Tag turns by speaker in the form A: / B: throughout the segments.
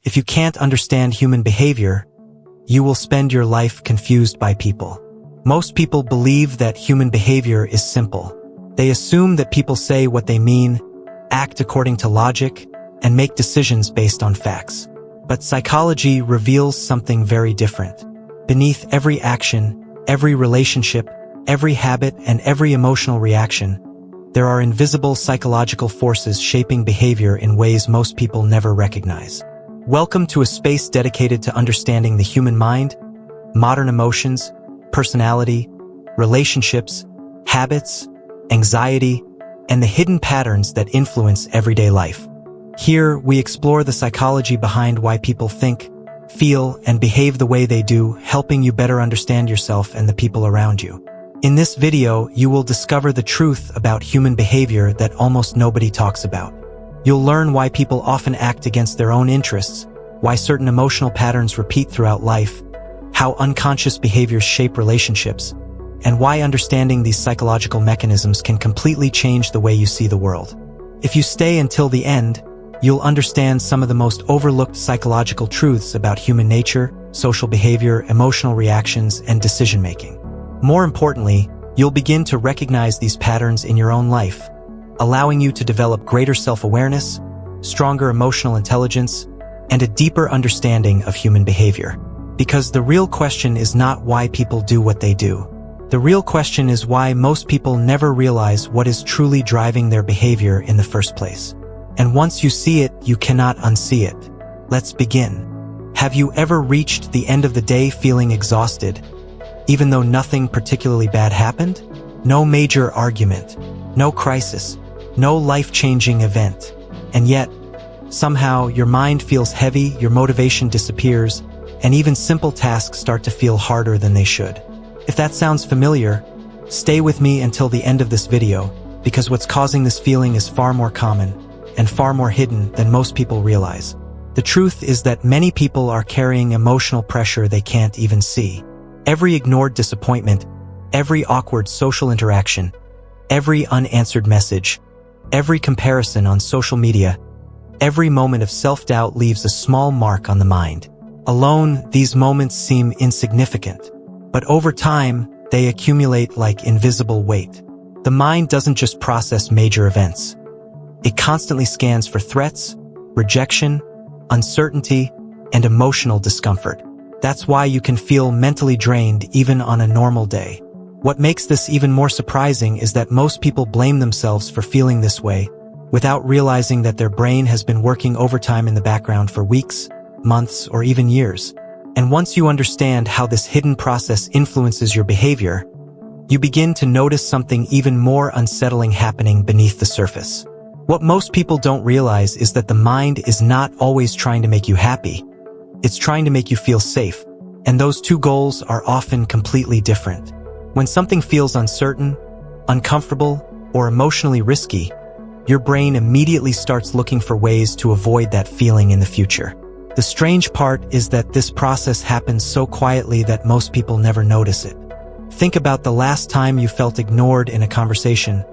A: If you can't understand human behavior, you will spend your life confused by people. Most people believe that human behavior is simple. They assume that people say what they mean, act according to logic, and make decisions based on facts. But psychology reveals something very different. Beneath every action, every relationship, every habit, and every emotional reaction, there are invisible psychological forces shaping behavior in ways most people never recognize. Welcome to a space dedicated to understanding the human mind, modern emotions, personality, relationships, habits, anxiety, and the hidden patterns that influence everyday life. Here, we explore the psychology behind why people think, feel, and behave the way they do, helping you better understand yourself and the people around you. In this video, you will discover the truth about human behavior that almost nobody talks about. You'll learn why people often act against their own interests, why certain emotional patterns repeat throughout life, how unconscious behaviors shape relationships, and why understanding these psychological mechanisms can completely change the way you see the world. If you stay until the end, you'll understand some of the most overlooked psychological truths about human nature, social behavior, emotional reactions, and decision-making. More importantly, you'll begin to recognize these patterns in your own life, allowing you to develop greater self-awareness, stronger emotional intelligence, and a deeper understanding of human behavior. Because the real question is not why people do what they do. The real question is why most people never realize what is truly driving their behavior in the first place. And once you see it, you cannot unsee it. Let's begin. Have you ever reached the end of the day feeling exhausted, even though nothing particularly bad happened? No major argument, no crisis, no life-changing event. And yet, somehow your mind feels heavy, your motivation disappears, and even simple tasks start to feel harder than they should. If that sounds familiar, stay with me until the end of this video, because what's causing this feeling is far more common and far more hidden than most people realize. The truth is that many people are carrying emotional pressure they can't even see. Every ignored disappointment, every awkward social interaction, every unanswered message, every comparison on social media, every moment of self-doubt leaves a small mark on the mind. Alone, these moments seem insignificant, but over time, they accumulate like invisible weight. The mind doesn't just process major events. It constantly scans for threats, rejection, uncertainty, and emotional discomfort. That's why you can feel mentally drained even on a normal day. What makes this even more surprising is that most people blame themselves for feeling this way, without realizing that their brain has been working overtime in the background for weeks, months, or even years. And once you understand how this hidden process influences your behavior, you begin to notice something even more unsettling happening beneath the surface. What most people don't realize is that the mind is not always trying to make you happy. It's trying to make you feel safe, and those two goals are often completely different. When something feels uncertain, uncomfortable, or emotionally risky, your brain immediately starts looking for ways to avoid that feeling in the future. The strange part is that this process happens so quietly that most people never notice it. Think about the last time you felt ignored in a conversation,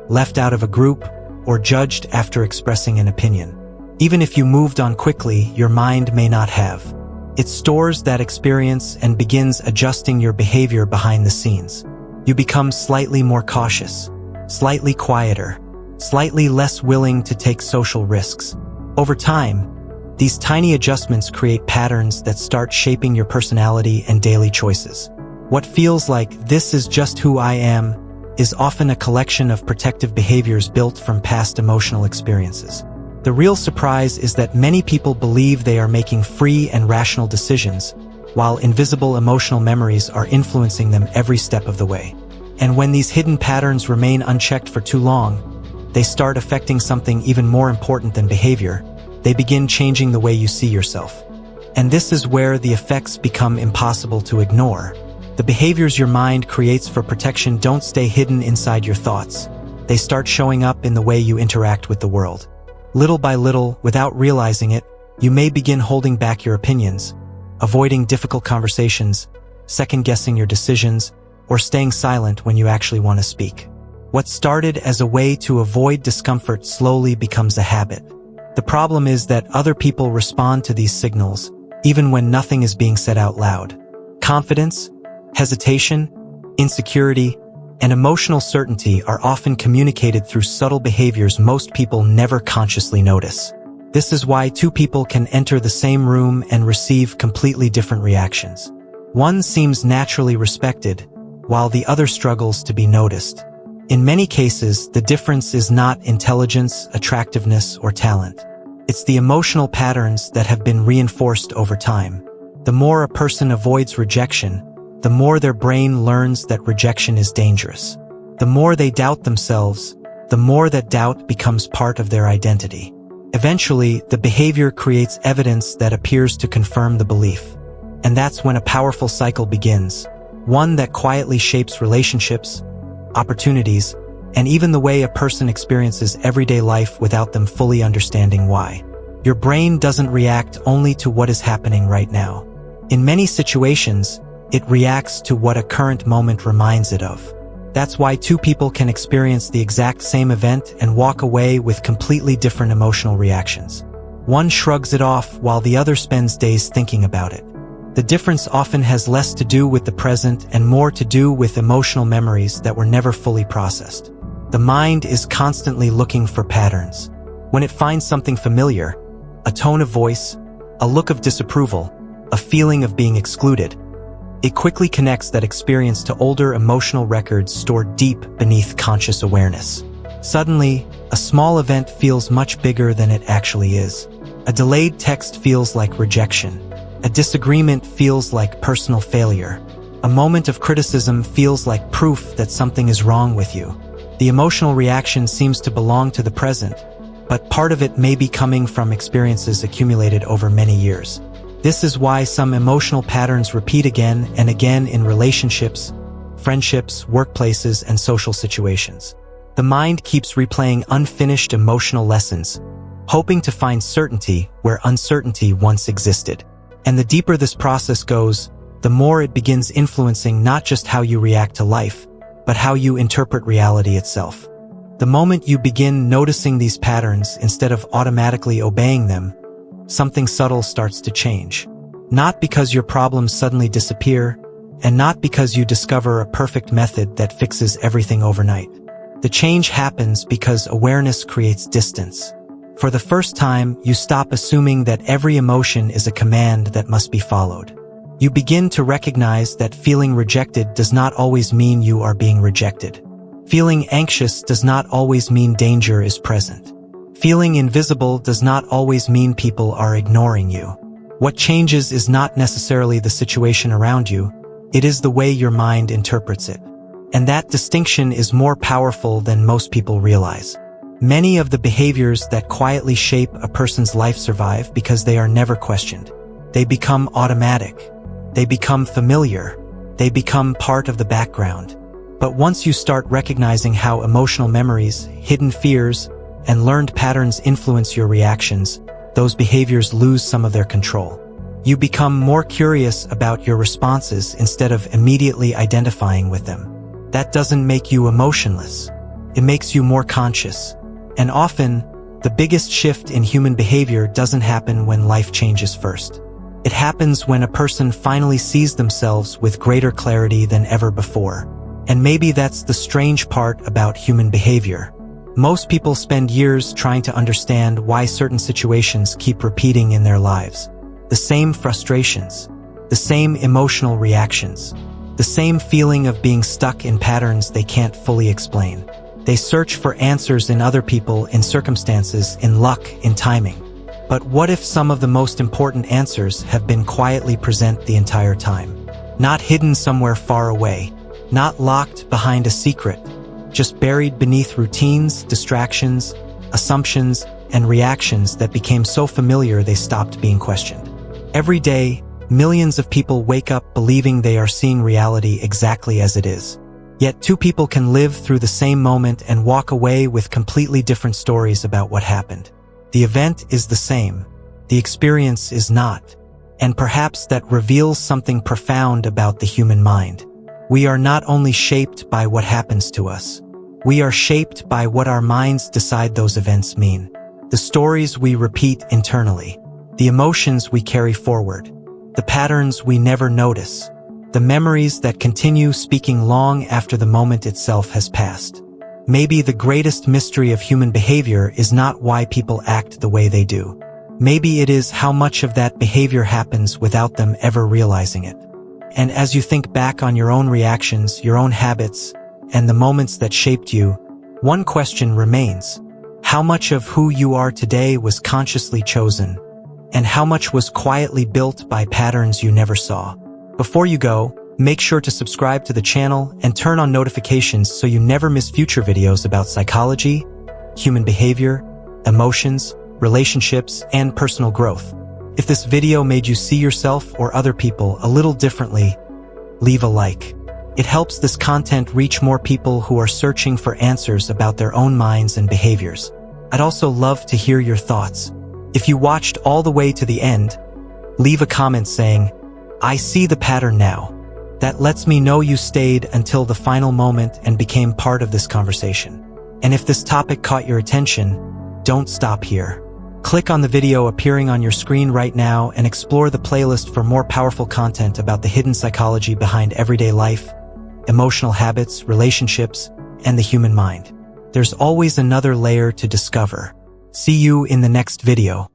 A: left out of a group, or judged after expressing an opinion. Even if you moved on quickly, your mind may not have. It stores that experience and begins adjusting your behavior behind the scenes. You become slightly more cautious, slightly quieter, slightly less willing to take social risks. Over time, these tiny adjustments create patterns that start shaping your personality and daily choices. What feels like "this is just who I am" is often a collection of protective behaviors built from past emotional experiences. The real surprise is that many people believe they are making free and rational decisions, while invisible emotional memories are influencing them every step of the way. And when these hidden patterns remain unchecked for too long, they start affecting something even more important than behavior. They begin changing the way you see yourself. And this is where the effects become impossible to ignore. The behaviors your mind creates for protection don't stay hidden inside your thoughts. They start showing up in the way you interact with the world. Little by little, without realizing it, you may begin holding back your opinions, avoiding difficult conversations, second-guessing your decisions, or staying silent when you actually want to speak. What started as a way to avoid discomfort slowly becomes a habit. The problem is that other people respond to these signals, even when nothing is being said out loud. Confidence, hesitation, insecurity, and emotional certainty are often communicated through subtle behaviors most people never consciously notice. This is why two people can enter the same room and receive completely different reactions. One seems naturally respected, while the other struggles to be noticed. In many cases, the difference is not intelligence, attractiveness, or talent. It's the emotional patterns that have been reinforced over time. The more a person avoids rejection, the more their brain learns that rejection is dangerous. The more they doubt themselves, the more that doubt becomes part of their identity. Eventually, the behavior creates evidence that appears to confirm the belief. And that's when a powerful cycle begins, one that quietly shapes relationships, opportunities, and even the way a person experiences everyday life without them fully understanding why. Your brain doesn't react only to what is happening right now. In many situations, it reacts to what a current moment reminds it of. That's why two people can experience the exact same event and walk away with completely different emotional reactions. One shrugs it off while the other spends days thinking about it. The difference often has less to do with the present and more to do with emotional memories that were never fully processed. The mind is constantly looking for patterns. When it finds something familiar, a tone of voice, a look of disapproval, a feeling of being excluded, it quickly connects that experience to older emotional records stored deep beneath conscious awareness. Suddenly, a small event feels much bigger than it actually is. A delayed text feels like rejection. A disagreement feels like personal failure. A moment of criticism feels like proof that something is wrong with you. The emotional reaction seems to belong to the present, but part of it may be coming from experiences accumulated over many years. This is why some emotional patterns repeat again and again in relationships, friendships, workplaces, and social situations. The mind keeps replaying unfinished emotional lessons, hoping to find certainty where uncertainty once existed. And the deeper this process goes, the more it begins influencing not just how you react to life, but how you interpret reality itself. The moment you begin noticing these patterns instead of automatically obeying them, something subtle starts to change. Not because your problems suddenly disappear, and not because you discover a perfect method that fixes everything overnight. The change happens because awareness creates distance. For the first time, you stop assuming that every emotion is a command that must be followed. You begin to recognize that feeling rejected does not always mean you are being rejected. Feeling anxious does not always mean danger is present. Feeling invisible does not always mean people are ignoring you. What changes is not necessarily the situation around you, it is the way your mind interprets it. And that distinction is more powerful than most people realize. Many of the behaviors that quietly shape a person's life survive because they are never questioned. They become automatic. They become familiar. They become part of the background. But once you start recognizing how emotional memories, hidden fears, and learned patterns influence your reactions, those behaviors lose some of their control. You become more curious about your responses instead of immediately identifying with them. That doesn't make you emotionless. It makes you more conscious. And often, the biggest shift in human behavior doesn't happen when life changes first. It happens when a person finally sees themselves with greater clarity than ever before. And maybe that's the strange part about human behavior. Most people spend years trying to understand why certain situations keep repeating in their lives. The same frustrations, the same emotional reactions, the same feeling of being stuck in patterns they can't fully explain. They search for answers in other people, in circumstances, in luck, in timing. But what if some of the most important answers have been quietly present the entire time? Not hidden somewhere far away, not locked behind a secret, just buried beneath routines, distractions, assumptions, and reactions that became so familiar they stopped being questioned. Every day, millions of people wake up believing they are seeing reality exactly as it is. Yet two people can live through the same moment and walk away with completely different stories about what happened. The event is the same. The experience is not. And perhaps that reveals something profound about the human mind. We are not only shaped by what happens to us. We are shaped by what our minds decide those events mean. the stories we repeat internally, the emotions we carry forward, the patterns we never notice, the memories that continue speaking long after the moment itself has passed. Maybe the greatest mystery of human behavior is not why people act the way they do. Maybe it is how much of that behavior happens without them ever realizing it. And as you think back on your own reactions, your own habits, and the moments that shaped you, one question remains. How much of who you are today was consciously chosen, and how much was quietly built by patterns you never saw? Before you go, make sure to subscribe to the channel and turn on notifications so you never miss future videos about psychology, human behavior, emotions, relationships, and personal growth. If this video made you see yourself or other people a little differently, leave a like. It helps this content reach more people who are searching for answers about their own minds and behaviors. I'd also love to hear your thoughts. If you watched all the way to the end, leave a comment saying, "I see the pattern now." That lets me know you stayed until the final moment and became part of this conversation. And if this topic caught your attention, don't stop here. Click on the video appearing on your screen right now and explore the playlist for more powerful content about the hidden psychology behind everyday life, emotional habits, relationships, and the human mind. There's always another layer to discover. See you in the next video.